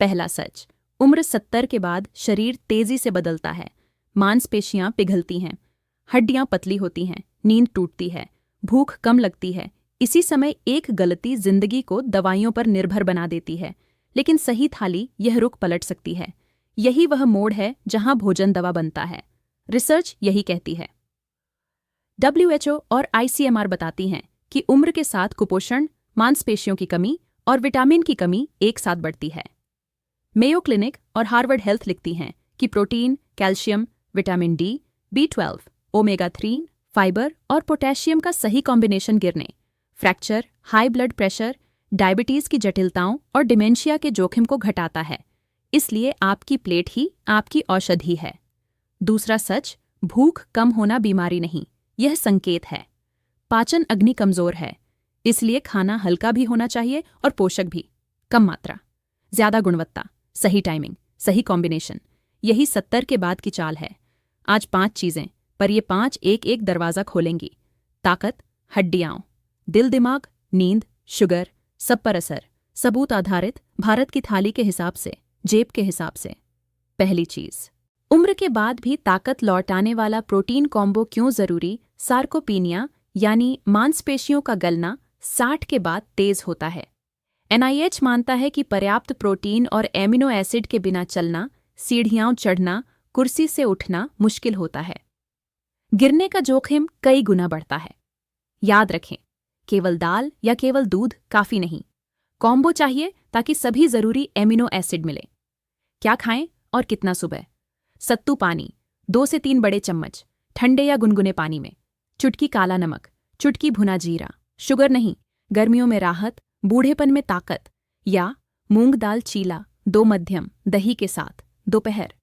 पहला सच, उम्र 70 के बाद शरीर तेजी से बदलता है। मांसपेशियां पिघलती हैं, हड्डियां पतली होती हैं, नींद टूटती है, भूख कम लगती है। इसी समय एक गलती जिंदगी को दवाइयों पर निर्भर बना देती है, लेकिन सही थाली यह रुख पलट सकती है। यही वह मोड़ है जहां भोजन दवा बनता है। रिसर्च यही कहती है। WHO और ICMR बताती हैं कि उम्र के साथ कुपोषण, मांसपेशियों की कमी और विटामिन की कमी एक साथ बढ़ती है। मेयो क्लिनिक और हार्वर्ड हेल्थ लिखती हैं कि protein, calcium, vitamin D, B12, omega 3, fibre और पोटेशियम का सही कॉम्बिनेशन गिरने, fracture, high blood pressure, diabetes की जटिलताओं और डिमेंशिया के जोखिम को घटाता है। इसलिए आपकी प्लेट ही आपकी औषधि है। दूसरा सच, भूख कम होना बीमारी नहीं, यह संकेत है। पाचन अग्नि कमजोर है, इसलिए खाना हल्का भी होना चाहिए और पोषक भी। कम मात्रा, ज्यादा गुणवत्ता, सही टाइमिंग, सही कॉम्बिनेशन, यही 70 के बाद की चाल है। आज 5 चीजें, पर ये 5 एक एक दरवाजा खोलेंगी। ताकत, हड्डियां, दिल दिमाग, नींद, शुगर, सब पर असर। सबूत आधारित, भारत की थाली के हिसाब से, जेब के हिसाब से। पहली चीज, उम्र के बाद भी ताकत लौटाने वाला प्रोटीन कॉम्बो क्यों जरूरी? सार्कोपीनिया यानी मांसपेशियों का गलना 60 के बाद तेज होता है। NIH मानता है कि पर्याप्त प्रोटीन और एमिनो एसिड के बिना चलना, सीढ़ियां चढ़ना, कुर्सी से उठना मुश्किल होता है। गिरने का जोखिम कई गुना बढ़ता है। याद रखें, केवल दाल या केवल दूध काफी नहीं, कॉम्बो चाहिए ताकि सभी जरूरी एमिनो एसिड मिले। क्या खाएं और कितना सुबह? सत्तू पानी 2 से 3 बड़े चम्मच, ठंडे या गुनगुने पानी में। चुटकी काला नमक, चुटकी भुना जीरा। शुगर नहीं, गर्मियों में राहत, बूढ़ेपन में ताकत। या मूंग दाल चीला 2 मध्यम, दही के साथ। दोपहर,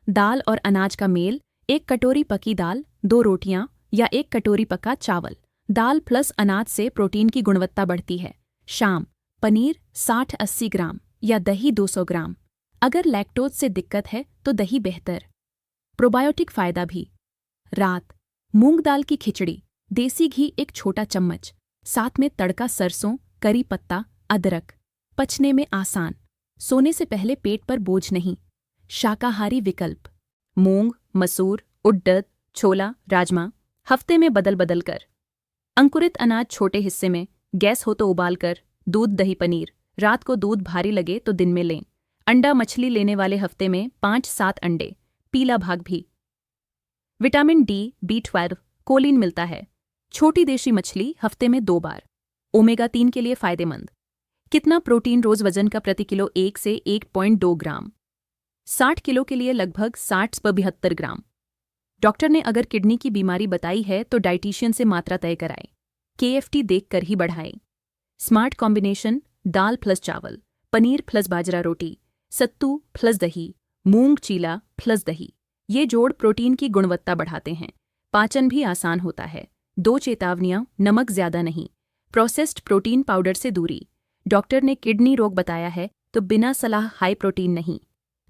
दाल और अनाज का मेल, 1 कटोरी पकी दाल, 2 रोटियां या 1 कटोरी पका चावल। दाल प्लस अनाज से प्रोटीन की गुणवत्ता बढ़ती है। शाम, पनीर 60-80 ग्राम या दही 200 ग्राम। अगर लैक्टोज से दिक्कत है तो दही बेहतर। प्रोबायोटिक फायदा भी। रात, मूंग दाल की खिचड़ी, देसी घी 1 छोटा चम्मच, साथ में तड़का सरसों, करी पत्ता, अदरक। पचने में आसान, सोने से पहले पेट पर बोझ नहीं। शाकाहारी विकल्प, मूंग, मसूर, उड़द, छोला, राजमा, हफ्ते में बदल बदल कर। अंकुरित अनाज छोटे हिस्से में, गैस हो तो उबाल कर। दूध, दही, पनीर, रात को दूध भारी लगे तो दिन में लें। अंडा मछली लेने वाले हफ्ते में 5-7 अंडे, पीला भाग भी। विटामिन डी, B12, कोलिन मिलता है। छोटी देशी मछली हफ्ते में 2 बार। ओमेगा 3 के लिए फायदेमंद। कितना प्रोटीन रोज वजन का प्रति किलो? 1 से 1.2 ग्राम। 60 किलो के लिए लगभग 60-72 ग्राम। डॉक्टर ने अगर किडनी की बीमारी बताई है तो डाइटिशियन से मात्रा तय कराएं। KFT देखकर ही बढ़ाएं। स्मार्ट कॉम्बिनेशन, दाल प्लस चावल, पनीर प्लस बाजरा रोटी, सत्तू प्लस दही, मूंग चीला प्लस दही। ये जोड़ प्रोटीन की गुणवत्ता बढ़ाते हैं। पाचन भी आसान होता है। 2 चेतावनियां, नमक ज्यादा नहीं, प्रोसेस्ड प्रोटीन पाउडर से दूरी। डॉक्टर ने किडनी रोग बताया है तो बिना सलाह हाई प्रोटीन नहीं।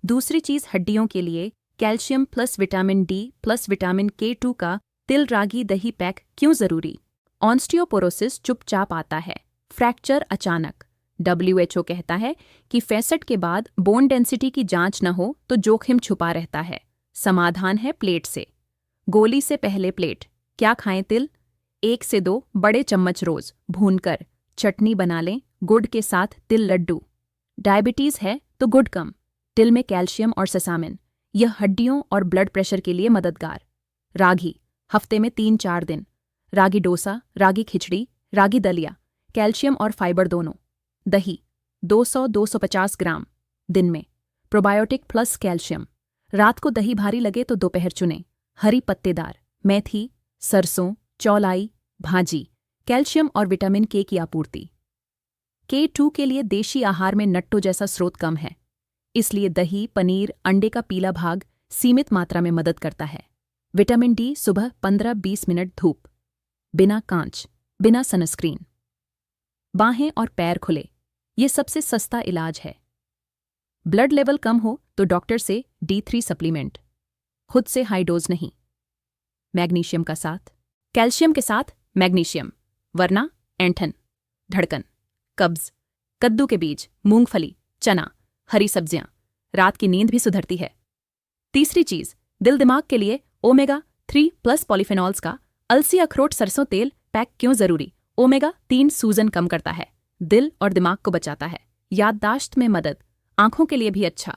दूसरी चीज, हड्डियों के लिए calcium plus vitamin D plus vitamin K2 का तिल रागी दही पैक क्यों जरूरी? ऑस्टियोपोरोसिस चुपचाप आता है, फ्रैक्चर अचानक। WHO कहता है कि 65 के बाद बोन डेंसिटी की जांच न हो तो जोखिम छुपा रहता है। समाधान है प्लेट से। गोली से पहले प्लेट। क्या खाएं? तिल 1 से 2 बड़े चम्मच रोज, भूनकर। चटनी बना लें, गुड़ के साथ तिल लड्डू। डायबिटीज है तो गुड़ कम, तिल में कैल्शियम और सेसामिन, यह हड्डियों और ब्लड प्रेशर के लिए मददगार। रागी, हफ्ते में 3-4 दिन। रागी डोसा, रागी खिचड़ी, रागी दलिया, कैल्शियम और फाइबर दोनों। दही 200-250 ग्राम दिन में, प्रोबायोटिक प्लस कैल्शियम। रात को दही भारी लगे तो दोपहर चुनें। हरी पत्तेदार, मेथी, सरसों, चौलाई, भाजी, कैल्शियम और विटामिन K की आपूर्ति। K2 के लिए देशी आहार में नट्टो जैसा स्रोत कम है, इसलिए दही, पनीर, अंडे का पीला भाग सीमित मात्रा में मदद करता है। विटामिन डी सुबह 15-20 मिनट धूप, बिना कांच, बिना सनस्क्रीन। बाहें और पैर खुले, ये सबसे सस्ता इलाज है। ब्लड लेवल कम हो तो डॉक्टर से D3 सप्लीमेंट, खुद से हाई डोज नहीं। मैग्नीशियम का साथ, कैल्शियम के साथ मैग्नीशियम, वरना ऐंठन, धड़कन, कब्ज। कद्दू के बीज, मूंगफली, चना, हरी सब्जियां, रात की नींद भी सुधरती है। तीसरी चीज, दिल दिमाग के लिए ओमेगा-3+ पॉलीफेनॉल्स का अलसी अखरोट सरसों तेल पैक क्यों जरूरी? ओमेगा-3 सूजन कम करता है, दिल और दिमाग को बचाता है, याददाश्त में मदद, आंखों के लिए भी अच्छा।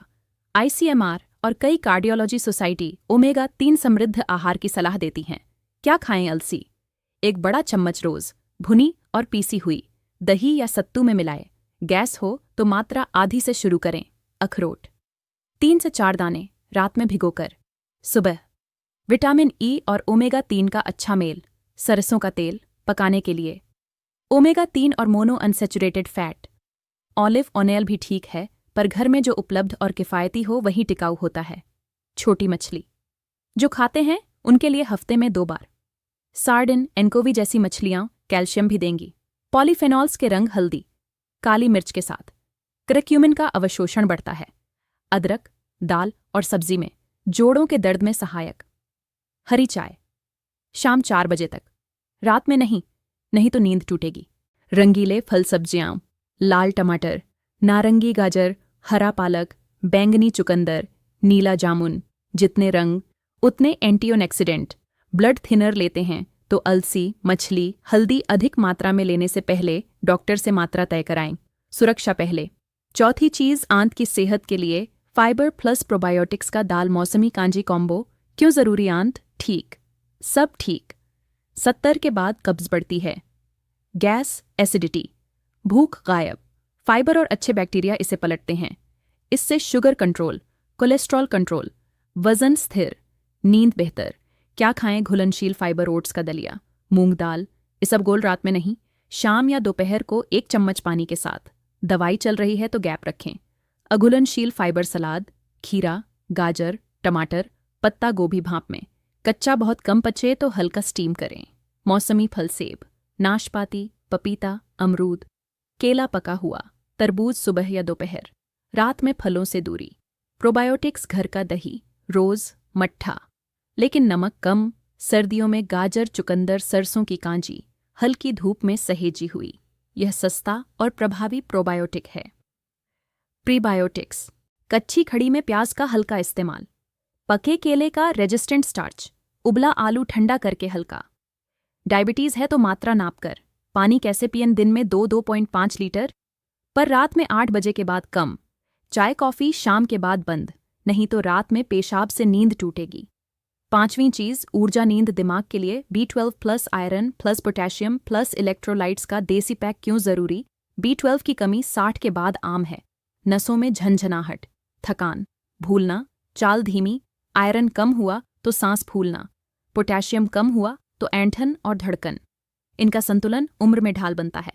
ICMR और कई कार्डियोलॉजी सोसाइटी ओमेगा-3 समृद्ध आहार की सलाह देती हैं। क्या खाएं? अलसी 1 बड़ा चम्मच रोज, भुनी और पीसी हुई, दही या सत्तू में मिलाएं। गैस हो तो मात्रा आधी से शुरू करें। अखरोट 3 से 4 दाने, रात में भिगोकर। सुबह विटामिन E और ओमेगा-3 का अच्छा मेल, सरसों का तेल पकाने के लिए। ओमेगा-3 और mono unsaturated fat, olive oil भी ठीक है, पर घर में जो उपलब्ध और किफ़ायती हो वही टिकाऊ होता है। छोटी मछली जो खाते हैं उनके लिए हफ्ते में 2 बार। सार्डिन, एंकोवी जैसी मछलियां कैल्शियम भी देंगी। पॉलीफेनॉल्स के रंग हल्दी, काली मिर्च के साथ। करक्यूमिन का अवशोषण बढ़ता है। अदरक, दाल और सब्जी में जोड़ों के दर्द में सहायक। हरी चाय शाम 4 बजे तक, रात में नहीं तो नींद टूटेगी। रंगीले फल सब्जियां, लाल टमाटर, नारंगी गाजर, हरा पालक, बैंगनी चुकंदर, नीला जामुन, जितने रंग उतने एंटीऑक्सीडेंट। ब्लड थिनर लेते हैं तो अलसी, मछली, हल्दी अधिक मात्रा में लेने से पहले डॉक्टर से मात्रा तय कराएं। सुरक्षा पहले। चौथी चीज, आंत की सेहत के लिए फाइबर प्लस प्रोबायोटिक्स का दाल मौसमी कांजी कॉम्बो क्यों जरूरी? आंत ठीक, सब ठीक। 70 के बाद कब्ज बढ़ती है, गैस, एसिडिटी, भूख गायब। फाइबर और अच्छे बैक्टीरिया इसे पलटते हैं। इससे शुगर कंट्रोल, कोलेस्ट्रॉल कंट्रोल, वजन स्थिर, नींद बेहतर। क्या खाएं? घुलनशील फाइबर ओट्स का दलिया, मूंग दाल, इसबगोल रात में नहीं, शाम या दोपहर को 1 चम्मच पानी के साथ। दवाई चल रही है तो गैप रखें। अघुलनशील फाइबर सलाद, खीरा, गाजर, टमाटर, पत्ता गोभी भाप में। कच्चा बहुत कम पचे तो हल्का स्टीम करें। मौसमी फल, सेब, नाशपाती, पपीता, अमरूद, केला पका हुआ, तरबूज सुबह या दोपहर। रात में फलों से दूरी। प्रोबायोटिक्स घर का दही, रोज, मट्ठा, लेकिन नमक कम। सर्दियों में गाजर, चुकंदर, सरसों की कांजी, हल्की धूप में सहेजी हुई। यह सस्ता और प्रभावी प्रोबायोटिक है। प्रीबायोटिक्स, कच्ची खड़ी में प्याज का हल्का इस्तेमाल, पके केले का रेजिस्टेंट स्टार्च, उबला आलू ठंडा करके हल्का। डायबिटीज है तो मात्रा नाप कर। पानी कैसे पियन? दिन में 2-2.5 लीटर, पर रात में 8 बजे के बाद कम। चाय कॉफी शाम के बाद बंद, नहीं तो रात में पेशाब से नींद टूटेगी। पांचवीं चीज, ऊर्जा नींद दिमाग के लिए B12 plus iron plus potassium plus electrolytes का देसी पैक क्यों जरूरी? B12 की कमी 60 के बाद आम है। नसों में झनझनाहट, थकान, भूलना, चाल धीमी। आयरन कम हुआ तो सांस फूलना, पोटेशियम कम हुआ तो ऐंठन और धड़कन। इनका संतुलन उम्र में ढाल बनता है।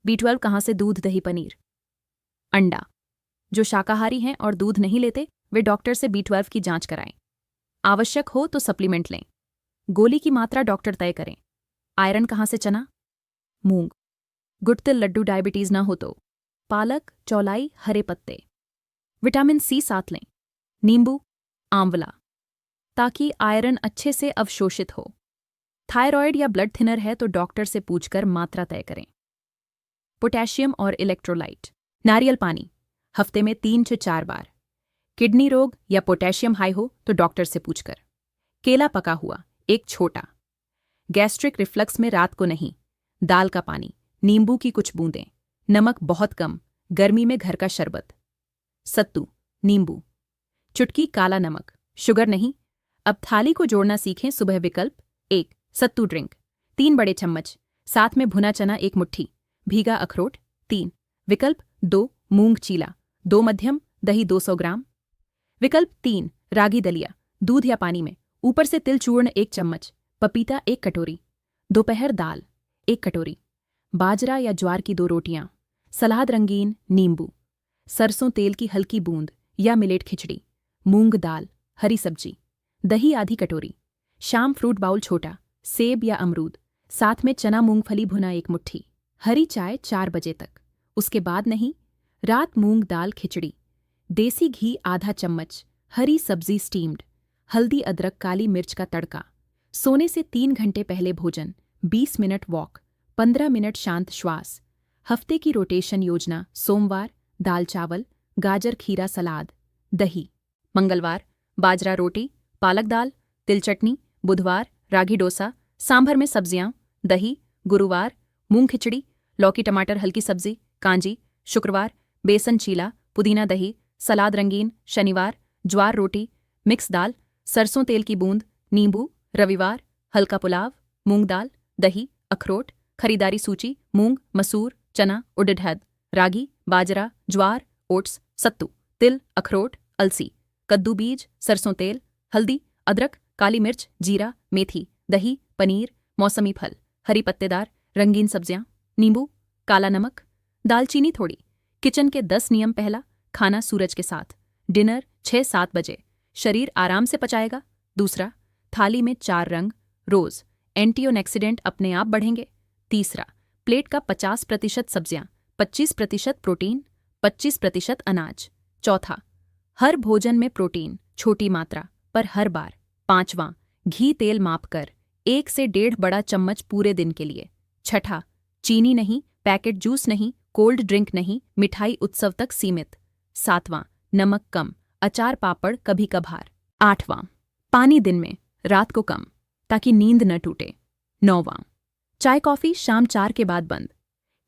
B12 कहाँ से? दूध, दही, पनीर, अंडा। जो शाकाहारी हैं और दूध नहीं लेते वे डॉक्टर से B12 की जांच कराएं। आवश्यक हो तो सप्लीमेंट लें। गोली की मात्रा डॉक्टर तय करें। आयरन कहाँ से? चना, मूंग, गुड़तिल लड्डू। डायबिटीज ना हो तो पालक, चौलाई, हरे पत्ते। विटामिन C साथ लें, नींबू, आंवला, ताकि आयरन अच्छे से अवशोषित हो। थायराइड या ब्लड थिनर है तो डॉक्टर से पूछकर मात्रा तय करें। पोटेशियम और इलेक्ट्रोलाइट, नारियल पानी हफ्ते में 3 से 4 बार। किडनी रोग या पोटेशियम हाई हो तो डॉक्टर से पूछकर। केला पका हुआ, 1 छोटा। गैस्ट्रिक रिफ्लक्स में रात को नहीं, दाल का पानी, नींबू की कुछ बूंदें, नमक बहुत कम, गर्मी में घर का शरबत। सत्तू, नींबू, चुटकी काला नमक, शुगर नहीं। अब थाली को जोड़ना सीखें। सुबह विकल्प 1 सत्तू ड्रिंक 3 बड़े चम्मच, साथ में भुना चना 1 मुट्ठी, भीगा अखरोट 3। विकल्प 2 मूंग चीला 2 मध्यम, दही 200 ग्राम। विकल्प 3 रागी दलिया, दूध या पानी में, ऊपर से तिल चूर्ण 1 चम्मच, पपीता 1 कटोरी। दोपहर दाल 1 कटोरी, बाजरा या ज्वार की 2 रोटियां, सलाद रंगीन, नींबू, सरसों तेल की हल्की बूंद या मिलेट खिचड़ी, मूंग दाल, हरी सब्जी, दही आधी कटोरी। शाम फ्रूट बाउल छोटा, सेब या अमरूद, साथ में चना मूंगफली भुना 1 मुट्ठी। हरी चाय 4 बजे तक, उसके बाद नहीं। रात मूंग दाल खिचड़ी, देसी घी आधा चम्मच, हरी सब्जी स्टीम्ड, हल्दी अदरक काली मिर्च का तड़का। सोने से 3 घंटे पहले भोजन, 20 मिनट वॉक, 15 मिनट शांत श्वास। हफ्ते की रोटेशन योजना, सोमवार दाल चावल, गाजर खीरा सलाद, दही। मंगलवार बाजरा रोटी, पालक दाल, तिल चटनी। बुधवार रागी डोसा, सांभर में सब्जियां, दही। गुरुवार मूंग खिचड़ी, लौकी टमाटर हल्की सब्जी, कांजी। शुक्रवार बेसन चीला, पुदीना दही, सलाद रंगीन। शनिवार ज्वार रोटी, मिक्स दाल, सरसों तेल की बूंद, नींबू। रविवार हल्का पुलाव, मूंग दाल, दही, अखरोट। खरीदारी सूची: मूंग, मसूर, चना, उड़द, रागी, बाजरा, ज्वार, ओट्स, सत्तू, तिल, अखरोट, अलसी। कद्दू बीज, सरसों तेल, हल्दी, अदरक, काली मिर्च, जीरा, मेथी, दही, पनीर, मौसमी फल, हरी पत्तेदार, रंगीन सब्जियां, नींबू, काला नमक। दालचीनी थोड़ी। किचन के 10 नियम: पहला, खाना सूरज के साथ। डिनर 6-7 बजे, शरीर आराम से पचाएगा। दूसरा, थाली में 4 रंग, रोज, एंटीऑक्सीडेंट अपने आप बढ़ेंगे। तीसरा, प्लेट का 50% सब्जियां, 25% प्रोटीन, 25% अनाज। चौथा, हर भोजन में प्रोटीन, छोटी मात्रा पर हर बार। पांचवां, घी तेल माप कर, 1 से 1.5 बड़ा चम्मच पूरे दिन के लिए। छठा, चीनी नहीं, पैकेट जूस नहीं, कोल्ड ड्रिंक नहीं, मिठाई उत्सव तक सीमित। सातवां, नमक कम, अचार पापड़ कभी कभार। आठवां, पानी दिन में, रात को कम, ताकि नींद न टूटे। नौवां, चाय कॉफी शाम 4 के बाद बंद,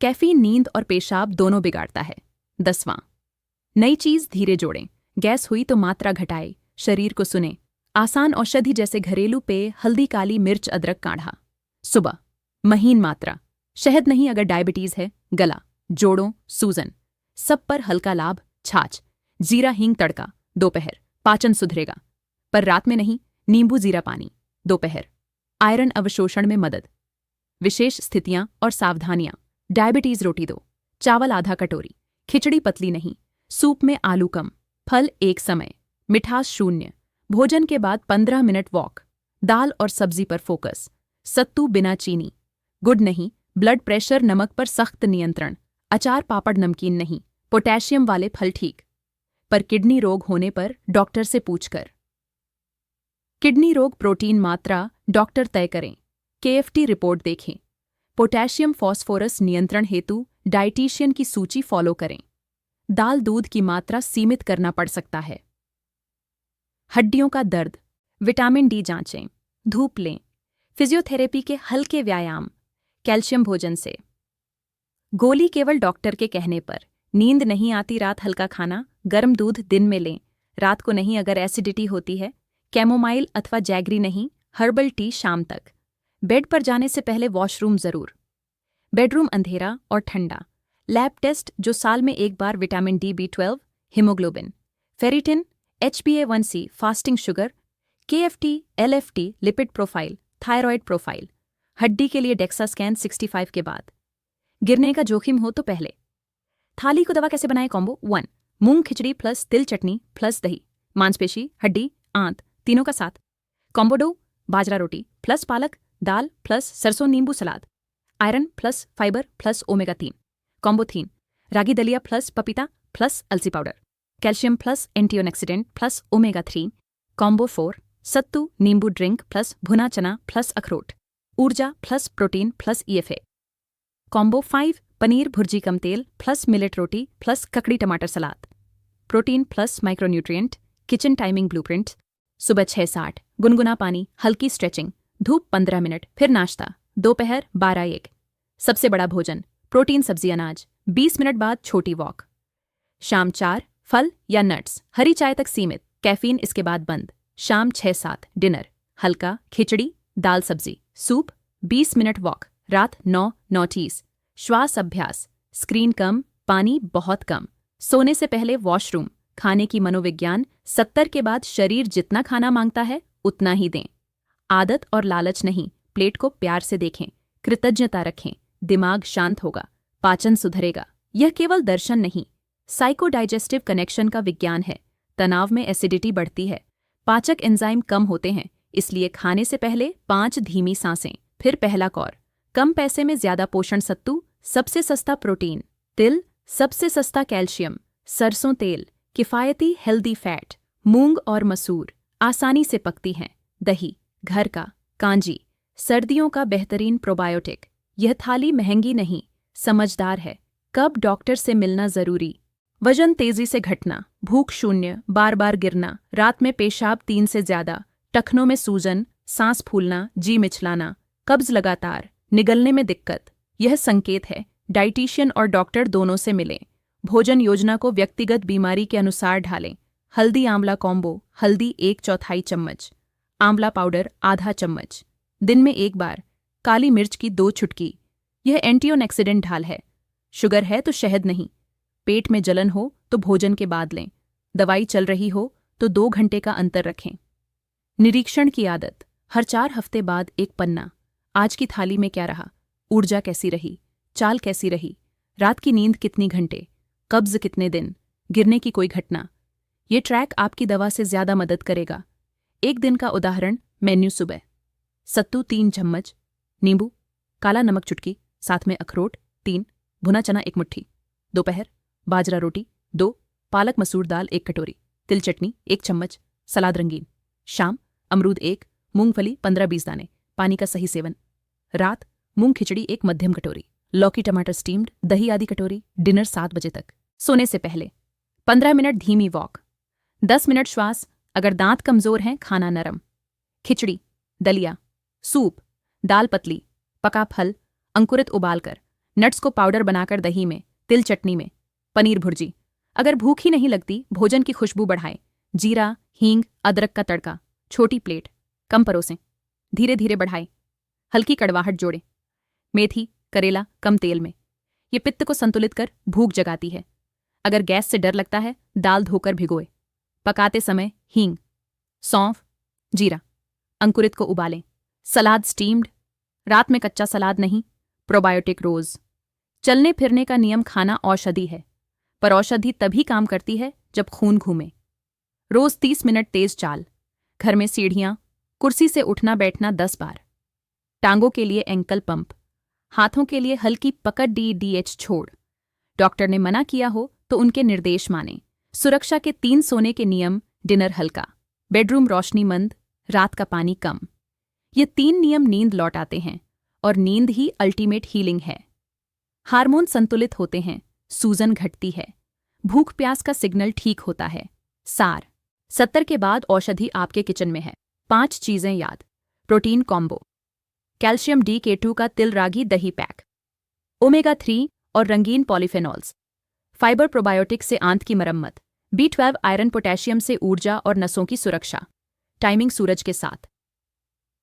कैफीन नींद और पेशाब दोनों बिगाड़ता है। 10वां, नई चीज धीरे जोड़ें, गैस हुई तो मात्रा घटाए, शरीर को सुने। आसान औषधि जैसे घरेलू पेय, हल्दी, काली मिर्च, अदरक काढ़ा। सुबह महीन मात्रा, शहद नहीं अगर डायबिटीज है। गला, जोड़ों, सूजन, सब पर हल्का लाभ, छाछ, जीरा हींग तड़का। दोपहर पाचन सुधरेगा, पर रात में नहीं, नींबू जीरा पानी। दोपहर आयरन अवशोषण में मदद। विशेष स्थितियां और सावधानियां: डायबिटीज रोटी दो, चावल आधा कटोरी, खिचड़ी पतली नहीं, सूप में आलू कम, फल एक समय, मिठास शून्य। भोजन के बाद 15 मिनट वॉक, दाल और सब्जी पर फोकस, सत्तू बिना चीनी, गुड़ नहीं, ब्लड प्रेशर नमक पर सख्त नियंत्रण, अचार पापड़ नमकीन नहीं, पोटेशियम वाले फल ठीक। पर किडनी रोग होने पर डॉक्टर से पूछकर। किडनी रोग प्रोटीन मात्रा डॉक्टर तय करें, केएफटी रिपोर्ट देखें। पोटेशियम फॉस्फोरस नियंत्रण हेतु डाइटिशियन की सूची फॉलो करें। दाल दूध की मात्रा सीमित करना पड़ सकता है। हड्डियों का दर्द, विटामिन डी जांचें, धूप लें, फिजियोथेरेपी के हल्के व्यायाम, कैल्शियम भोजन से। गोली केवल डॉक्टर के कहने पर। नींद नहीं आती रात हल्का खाना, गर्म दूध दिन में लें, रात को नहीं अगर एसिडिटी होती है। कैमोमाइल अथवा जैगरी नहीं, हर्बल टी शाम तक। बेड पर जाने से पहले वॉशरूम जरूर। बेडरूम अंधेरा और ठंडा। लैब टेस्ट जो साल में एक बार, vitamin D, B12, haemoglobin, ferritin, HbA1c, fasting sugar, KFT, LFT, lipid profile, thyroid profile. हड्डी के लिए डेक्सा स्कैन 65 के बाद। गिरने का जोखिम हो तो पहले। थाली को दवा कैसे बनाएं? कॉम्बो 1, मूंग खिचड़ी प्लस तिल चटनी प्लस दही, मांसपेशी, हड्डी, आंत तीनों का साथ। कॉम्बो 2, बाजरा रोटी प्लस पालक दाल प्लस सरसों नींबू सलाद, iron plus fibre plus omega 3। Combo 3, रागी दलिया प्लस पपीता प्लस अलसी powder, calcium plus antioxidant plus omega 3। Combo 4, सत्तू नींबू ड्रिंक प्लस भुना चना प्लस अखरोट, ऊर्जा plus protein plus EFA। Combo 5, paneer bhurji कम तेल प्लस मिलेट रोटी प्लस ककड़ी टमाटर सलाद, protein plus micronutrient. Kitchen timing blueprint: सुबह 6:60, गुनगुना पानी, हल्की स्ट्रेचिंग, धूप 15 मिनट, फिर नाश्ता। दोपहर 12-1, सबसे बड़ा भोजन, प्रोटीन सब्जी अनाज, 20 मिनट बाद छोटी वॉक। शाम 4, फल या नट्स, हरी चाय तक सीमित, कैफीन इसके बाद बंद। शाम 6-7, डिनर, हल्का खिचड़ी दाल सब्जी, सूप, 20 मिनट वॉक। रात 9-9:30, श्वास अभ्यास, स्क्रीन कम, पानी बहुत कम, सोने से पहले वॉशरूम। खाने की मनोविज्ञान: 70 के बाद शरीर जितना खाना मांगता है उतना ही दें। आदत और लालच नहीं, प्लेट को प्यार से देखें, कृतज्ञता रखें, दिमाग शांत होगा, पाचन सुधरेगा। यह केवल दर्शन नहीं, साइकोडाइजेस्टिव कनेक्शन का विज्ञान है। तनाव में एसिडिटी बढ़ती है, पाचक एंजाइम कम होते हैं, इसलिए खाने से पहले 5 धीमी सांसें। फिर पहला कौर, कम पैसे में ज्यादा पोषण। सत्तू सबसे सस्ता प्रोटीन, तिल सबसे सस्ता कैल्शियम, सरसों तेल किफायती हेल्दी फैट, मूंग और मसूर आसानी से पकती हैं। दही घर का, कांजी सर्दियों का बेहतरीन प्रोबायोटिक। यह थाली महंगी नहीं, समझदार है। कब डॉक्टर से मिलना जरूरी? वजन तेजी से घटना, भूख शून्य, बार बार गिरना, रात में पेशाब 3 से ज्यादा, टखनों में सूजन, सांस फूलना, जी मिचलाना, कब्ज लगातार, निगलने में दिक्कत। यह संकेत है डाइटिशियन और डॉक्टर दोनों से मिलें। भोजन योजना को व्यक्तिगत बीमारी के अनुसार ढालें। हल्दी आंवला कॉम्बो, हल्दी 1/4 चम्मच, आंवला पाउडर आधा चम्मच, दिन में 1 बार, काली मिर्च की 2 चुटकी। यह एंटीऑक्सीडेंट ढाल है। शुगर है तो शहद नहीं। पेट में जलन हो तो भोजन के बाद लें। दवाई चल रही हो तो 2 घंटे का अंतर रखें। निरीक्षण की आदत, हर 4 हफ्ते बाद एक पन्ना। आज की थाली में क्या रहा, ऊर्जा कैसी रही, चाल कैसी रही, रात की नींद कितनी घंटे, कब्ज कितने दिन, गिरने की कोई घटना। ये ट्रैक आपकी दवा से ज्यादा मदद करेगा। एक दिन का उदाहरण, मेन्यू सुबह सत्तू 3 चम्मच, नींबू, काला नमक चुटकी, साथ में अखरोट 3, भुना चना 1 मुट्ठी। दोपहर, बाजरा रोटी 2, पालक मसूर दाल 1 कटोरी, तिल चटनी 1 चम्मच, सलाद रंगीन। शाम, अमरूद 1, मूंगफली 15-20 दाने, पानी का सही सेवन। रात, मूंग खिचड़ी 1 मध्यम कटोरी, लौकी टमाटर स्टीम्ड, दही आधी कटोरी। डिनर 7 बजे तक। सोने से पहले 15 मिनट धीमी वॉक, 10 मिनट श्वास। अगर दांत कमजोर हैं, खाना नरम। खिचड़ी, दलिया, सूप, दाल पतली, पका फल, अंकुरित उबालकर, नट्स को पाउडर बनाकर दही में, तिल चटनी में, पनीर भुर्जी। अगर भूख ही नहीं लगती, भोजन की खुशबू बढ़ाएं। जीरा, हींग, अदरक का तड़का, छोटी प्लेट, कम परोसें, धीरे धीरे बढ़ाएं। हल्की कड़वाहट जोड़ें। मेथी, करेला, कम तेल में। ये पित्त को संतुलित कर भूख जगाती है। अगर गैस से डर लगता है, दाल धोकर भिगोए। पकाते समय हींग, सौंफ, जीरा, अंकुरित को उबालें। सलाद स्टीम्ड, रात में कच्चा सलाद नहीं। प्रोबायोटिक रोज, चलने फिरने का नियम खाना औषधि है, पर औषधि तभी काम करती है जब खून घूमे। रोज 30 मिनट तेज चाल, घर में सीढ़ियां, कुर्सी से उठना बैठना 10 बार। टांगों के लिए एंकल पंप, हाथों के लिए हल्की पकड़ DDH छोड़। डॉक्टर ने मना किया हो तो उनके निर्देश माने। सुरक्षा के 3 सोने के नियम, डिनर हल्का, बेडरूम रोशनी मंद, रात का पानी कम। ये 3 नियम नींद लौटाते हैं, और नींद ही अल्टीमेट हीलिंग है। हार्मोन संतुलित होते हैं, सूजन घटती है, भूख प्यास का सिग्नल ठीक होता है। सार, 70 के बाद औषधि आपके किचन में है। 5 चीजें याद। प्रोटीन कॉम्बो, कैल्शियम DK2 का तिल रागी दही पैक, ओमेगा 3 और रंगीन पॉलीफेनॉल्स, फाइबर प्रोबायोटिक से आंत की मरम्मत, B12 आयरन पोटेशियम से ऊर्जा और नसों की सुरक्षा। टाइमिंग सूरज के साथ।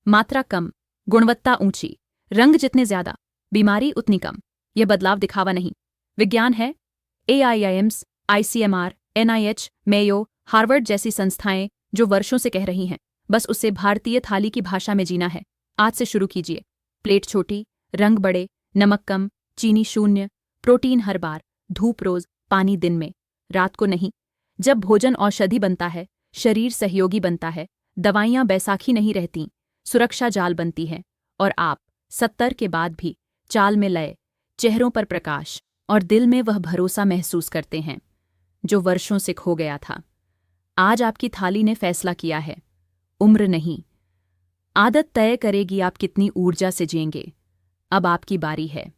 मात्रा कम, गुणवत्ता ऊंची, रंग जितने ज्यादा, बीमारी उतनी कम। यह बदलाव दिखावा नहीं, विज्ञान है। AIIMS, ICMR, NIH, Mayo, Harvard जैसी संस्थाएं जो वर्षों से कह रही हैं, बस उसे भारतीय थाली की भाषा में जीना है। आज से शुरू कीजिए। प्लेट छोटी, रंग बड़े, नमक कम, चीनी शून्य, प्रोटीन हर बार, धूप रोज, पानी दिन में, रात को नहीं। जब भोजन औषधि बनता है, शरीर सहयोगी बनता है, दवाइयां बैसाखी नहीं रहती, सुरक्षा जाल बनती है। और आप 70 के बाद भी चाल में लय, चेहरों पर प्रकाश और दिल में वह भरोसा महसूस करते हैं जो वर्षों से खो गया था। आज आपकी थाली ने फैसला किया है। उम्र नहीं, आदत तय करेगी आप कितनी ऊर्जा से जिएंगे। अब आपकी बारी है।